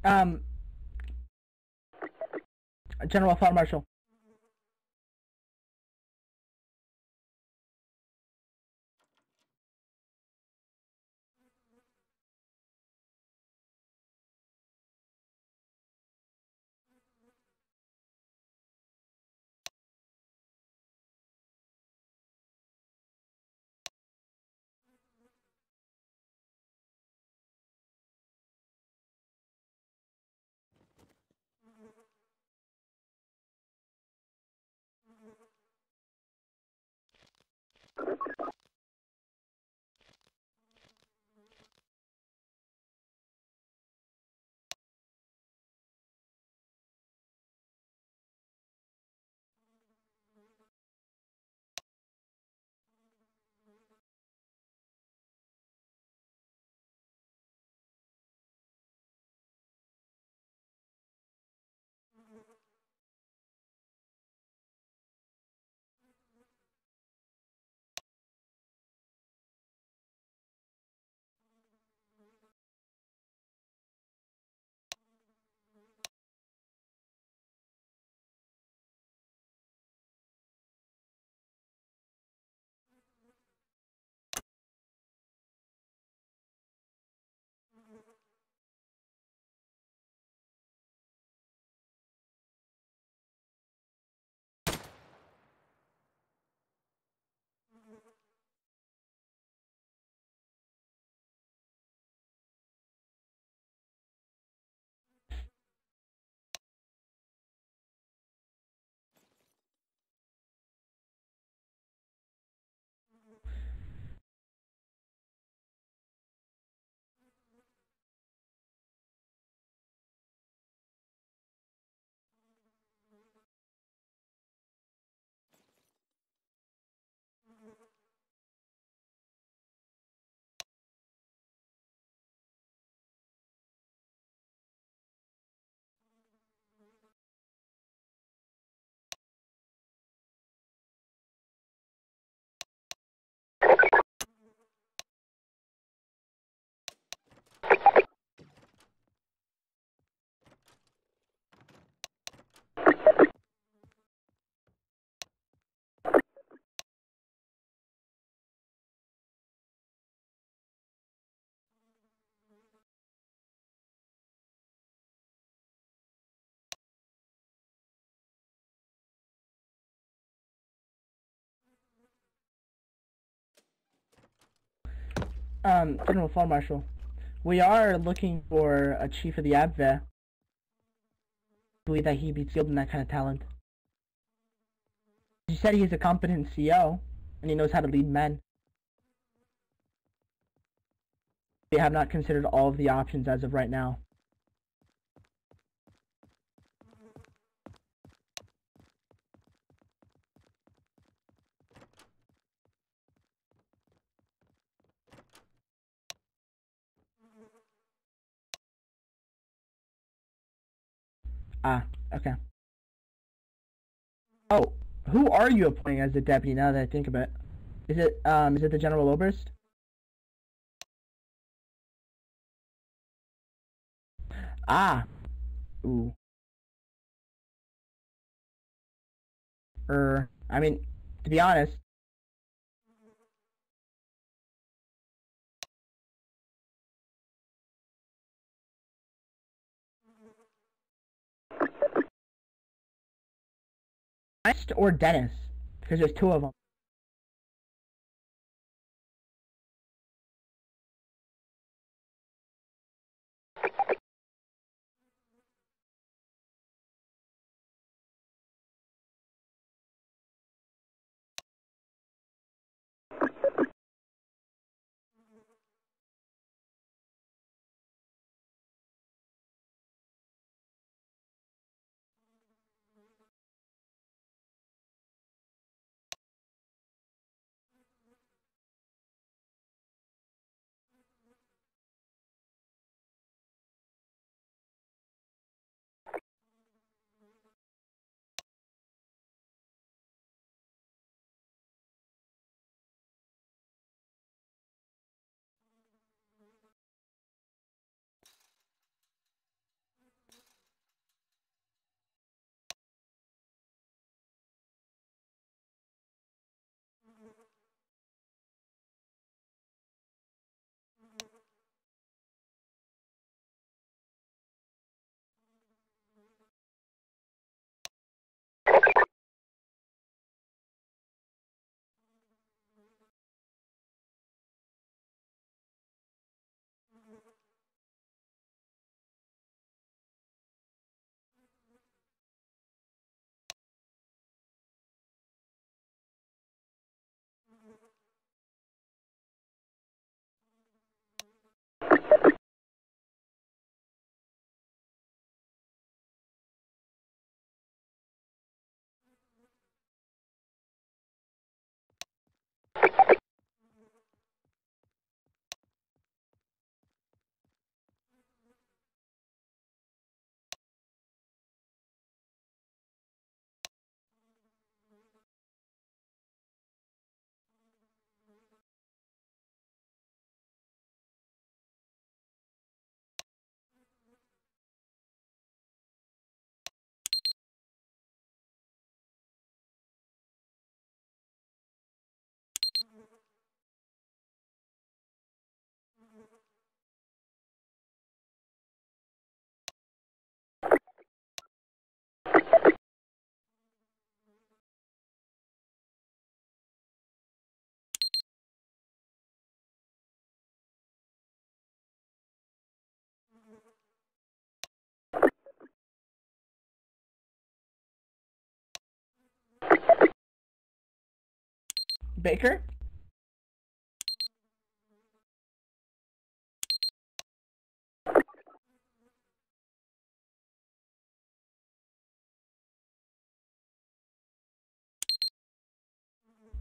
Um, General Fire Marshal. General Fire Marshal. We are looking for a chief of the Abwehr. I believe that he'd be skilled in that kind of talent. You said he's a competent CO, and he knows how to lead men. We have not considered all of the options as of right now. Ah, okay. Oh, who are you appointing as the deputy now that I think of it? Is it the General Oberst? Ah, ooh. I mean, to be honest, Ernst or Dennis, because there's two of them. Baker?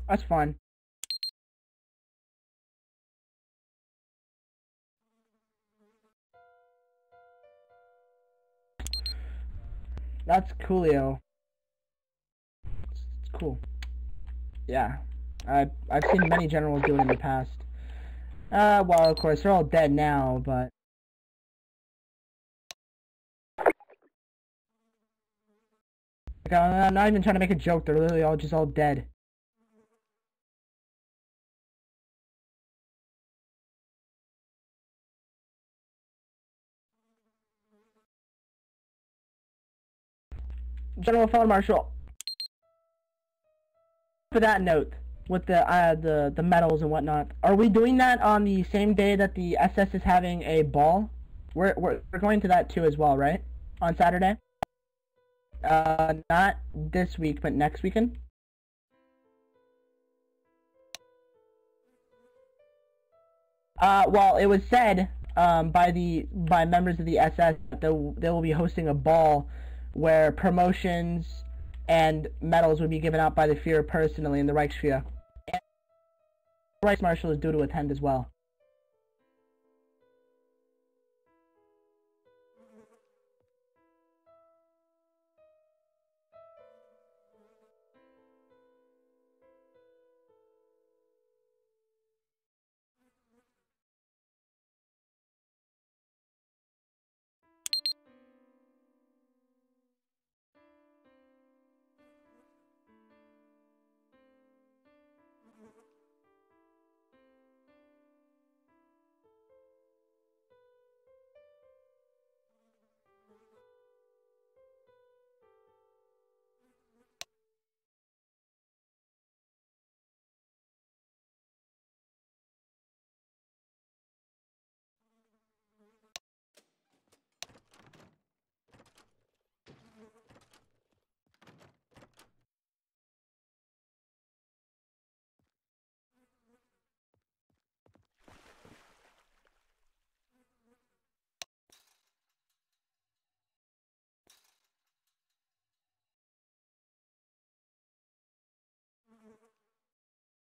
That's fine. That's coolio. It's cool. Yeah. I've seen many generals do it in the past. Well, of course, they're all dead now, but... Like, I'm not even trying to make a joke, they're literally all just all dead. General Field Marshal. For that note, with the medals and whatnot, are we doing that on the same day that the SS is having a ball? We're going to that too as well, right? On Saturday? Not this week, but next weekend? Well, it was said by members of the SS that they will be hosting a ball where promotions and medals would be given out by the Führer personally in the Reichswehr. And the Reichsmarshal is due to attend as well.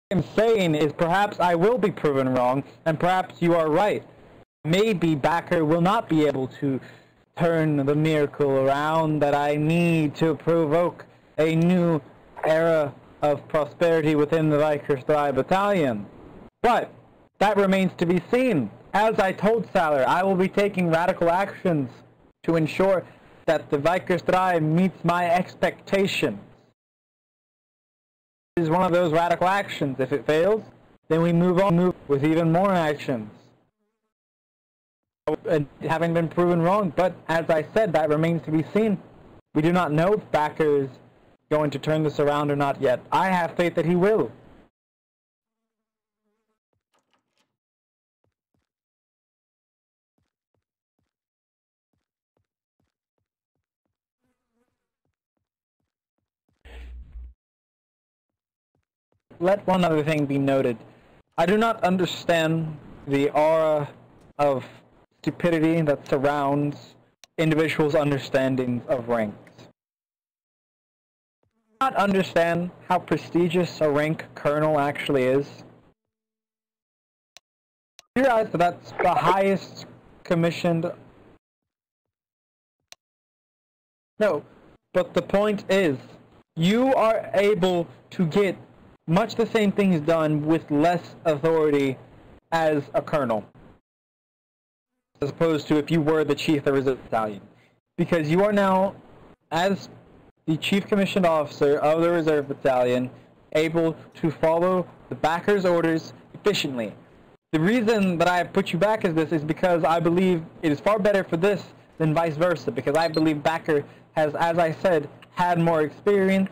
What I'm saying is perhaps I will be proven wrong, and perhaps you are right. Maybe Backer will not be able to turn the miracle around that I need to provoke a new era of prosperity within the Vickers-III battalion. But that remains to be seen. As I told Saller, I will be taking radical actions to ensure that the Vickers-III meets my expectations. Is one of those radical actions. If it fails, then we move with even more actions. Having been proven wrong, but as I said, that remains to be seen. We do not know if Backer is going to turn this around or not yet. I have faith that he will. Let one other thing be noted. I do not understand the aura of stupidity that surrounds individuals' understandings of ranks. I do not understand how prestigious a rank colonel actually is. You realize that that's the highest commissioned... No, but the point is, you are able to get much the same things done with less authority as a colonel, as opposed to if you were the chief of the reserve battalion. Because you are now, as the chief commissioned officer of the reserve battalion, able to follow the Backer's orders efficiently. The reason that I put you back as this is because I believe it is far better for this than vice versa, because I believe Backer has, as I said, had more experience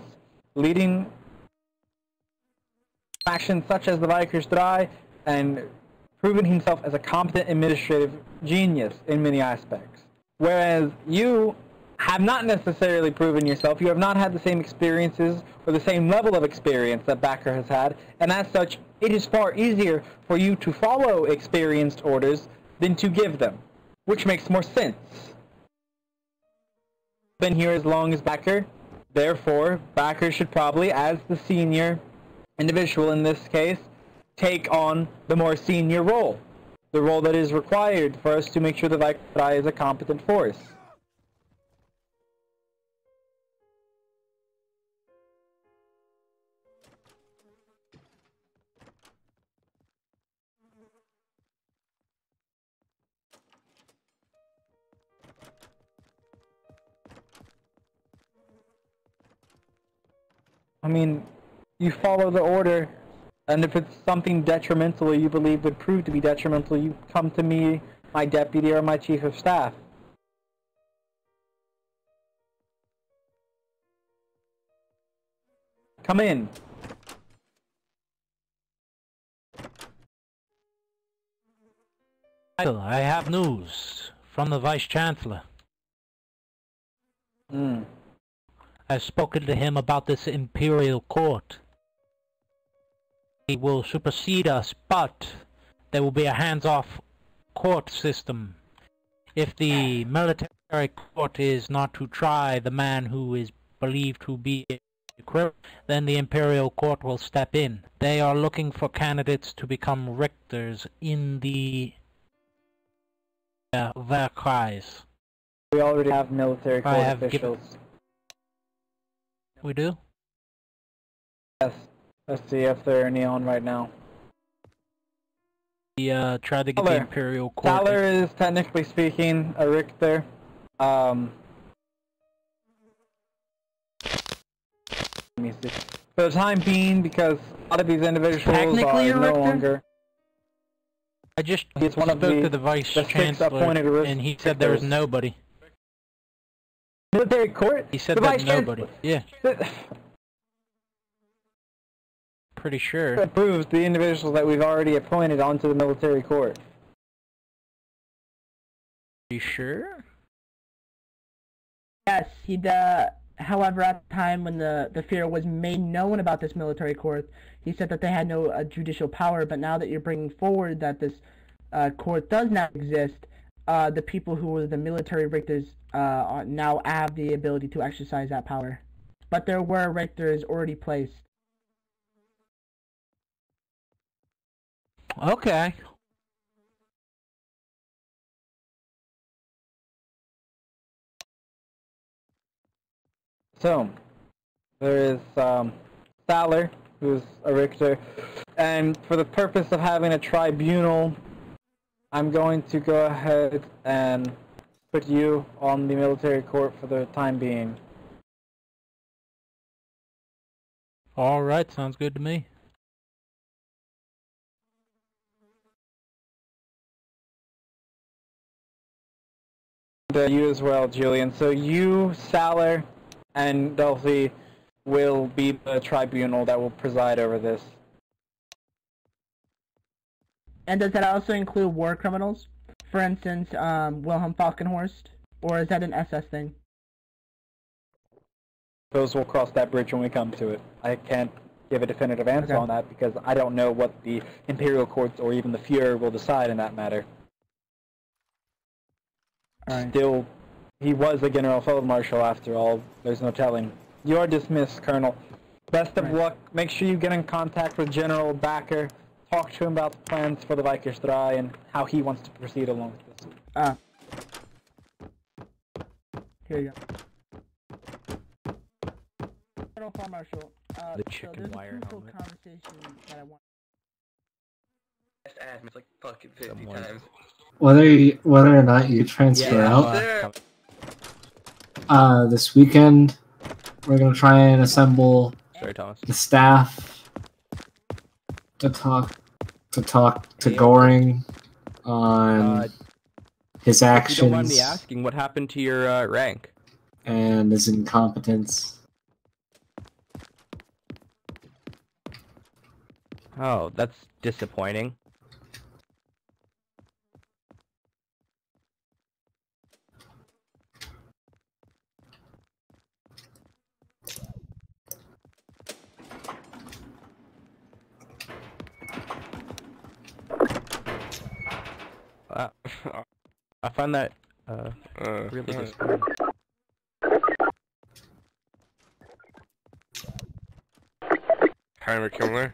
leading factions such as the Vickers-III and proven himself as a competent administrative genius in many aspects. Whereas you have not necessarily proven yourself. You have not had the same experiences or the same level of experience that Backer has had, and as such, it is far easier for you to follow experienced orders than to give them, which makes more sense. Been here as long as Backer, therefore, Backer should probably, as the senior individual in this case, take on the more senior role. The role that is required for us to make sure the Viceroy is a competent force. I mean, you follow the order, and if it's something detrimental or you believe would prove to be detrimental, you come to me, my deputy, or my chief of staff. Come in. I have news from the Vice-Chancellor. I've spoken to him about this Imperial Court. He will supersede us, but there will be a hands-off court system. If the military court is not to try the man who is believed to be a criminal, then the Imperial Court will step in. They are looking for candidates to become Richters in the Verkreis. We already have military court officials. We do? Yes. Let's see if there are any on right now. We tried to get the Imperial Court. Tyler is technically speaking a Richter. Let me see. For the time being, because a lot of these individuals Technically are no longer. I just He's one of spoke to the Vice-Chancellor, and he said there was nobody. Military court? He said there's nobody. Yeah. Pretty sure. That proves the individuals that we've already appointed onto the military court. You sure? Yes, however, at the time when the Fuhrer was made known about this military court, he said that they had no judicial power, but now that you're bringing forward that this court does not exist, the people who were the military Richters now have the ability to exercise that power. But there were Richters already placed. Okay. So, there is Thaler, who's a Richter, and for the purpose of having a tribunal, I'm going to go ahead and put you on the military court for the time being. Alright, sounds good to me. You as well, Julian. So you, Salar, and Delphi will be the tribunal that will preside over this. And does that also include war criminals? For instance, Wilhelm Falkenhorst? Or is that an SS thing? Those will cross that bridge when we come to it. I can't give a definitive answer on that because I don't know what the Imperial Courts or even the Fuhrer will decide in that matter. Right. Still, he was a General Feldmarschall after all. There's no telling. You are dismissed, Colonel. Best of luck. Make sure you get in contact with General Backer. Talk to him about the plans for the Viceroy and how he wants to proceed along with this. Here you go. General Feldmarschall. The chicken so wire there's a helmet. conversation that I want. Just asked me like fucking 50 times. Whether or not you transfer out, this weekend we're gonna try and assemble Sorry, Thomas. the staff to talk to Goring on his If you don't mind actions me asking, what happened to your rank? and his incompetence. Oh, that's disappointing. I find that really disappointing. Heimer Kimmler.